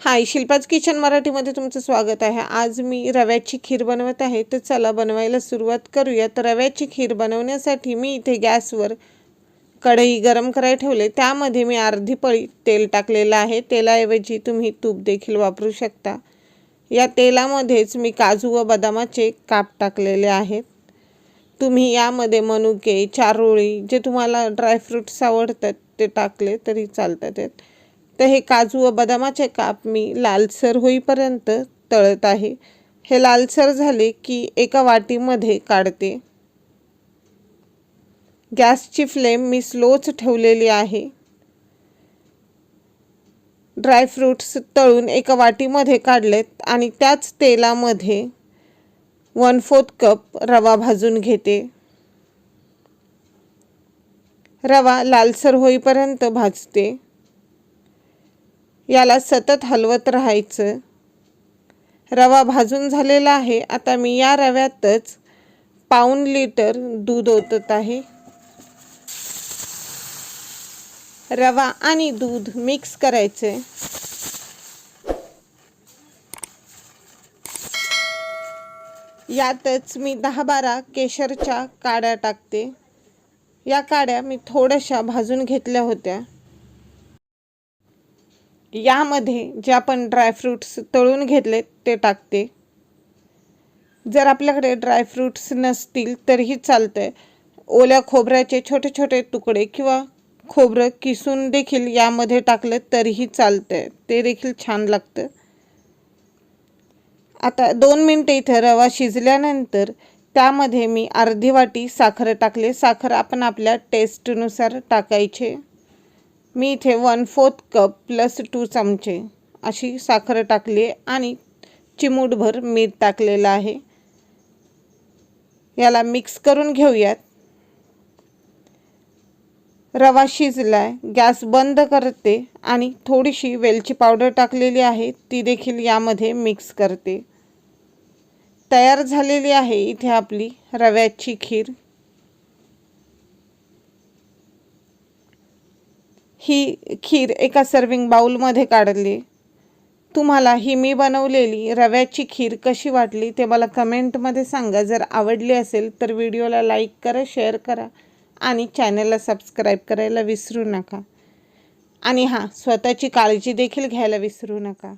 हाय, Shilpa's kitchen मराठीमध्ये तुमचं स्वागत आहे। आज मी रव्याची खीर बनवत आहे, तर चला बनवायला सुरुवात करूया। तर रव्याची खीर बनवण्यासाठी मी इथे गॅसवर कढई गरम करायला ठेवले। त्यामध्ये मी अर्धी पळी तेल टाकलेलं आहे। तेलाऐवजी तुम्ही तूप देखील वापरू शकता। या तेलामध्येच मी काजू व बदामाचे काप टाकलेले आहेत। तुम्ही यामध्ये मनुके, चारोळी जे तुम्हाला ड्रायफ्रूट्स आवडतात ते टाकले तरी चालतात। तर हे काजू व बदामाचे काप मी लालसर होईपर्यंत तळत आहे। हे लालसर झाले की एका वाटीमध्ये काढते। गॅसची फ्लेम मी स्लोच ठेवलेली आहे। ड्रायफ्रूट्स तळून एका वाटीमध्ये काढलेत आणि त्याच तेलामध्ये 1/4 कप रवा भाजून घेते। रवा लालसर होईपर्यंत भाजते। याला सतत हलवत राहायचं। रवा भाजून झालेला आहे। आता मी या रव्यातच 1/2 लिटर दूध ओतत आहे। रवा आणि दूध मिक्स करायचे। यातच मी 10-12 केशरच्या काड्या टाकते। या काड्या मी थोड्याशा भाजून घेतल्या होत्या। यामध्ये जे आपण ड्रायफ्रूट्स तळून घेतलेत ते टाकते। जर आपल्याकडे ड्रायफ्रूट्स नसतील तरीही चालतंय। ओल्या खोबऱ्याचे छोटे छोटे तुकडे किंवा खोबरं किसून देखील यामध्ये टाकलं तरीही चालतंय, ते देखील छान लागतं। आता 2 मिनिटे इथे रवा शिजल्यानंतर त्यामध्ये मी अर्धी वाटी साखर टाकले। साखर आपण आपल्या टेस्टनुसार टाकायचे। मी इथे 1/4 कप प्लस 2 चमचे अशी साखर टाकली आणि चिमूटभर मीठ टाकलेलं आहे। याला मिक्स करून घेऊयात। रवा शिजलाय, गॅस बंद करते आणि थोडीशी वेलची पावडर टाकलेली आहे, ती देखील यामध्ये मिक्स करते। तयार झालेली आहे इथे आपली रव्याची खीर। ही खीर एका सर्विंग बाउलमध्ये काढली। तुम्हाला ही मी बनवलेली रव्याची खीर कशी वाटली ते मला कमेंटमध्ये सांगा। जर आवडली असेल तर व्हिडिओला लाईक करा, शेअर करा आणि चॅनलला सबस्क्राईब करायला विसरू नका। आणि हां, स्वतःची काळजी देखील घ्यायला विसरू नका।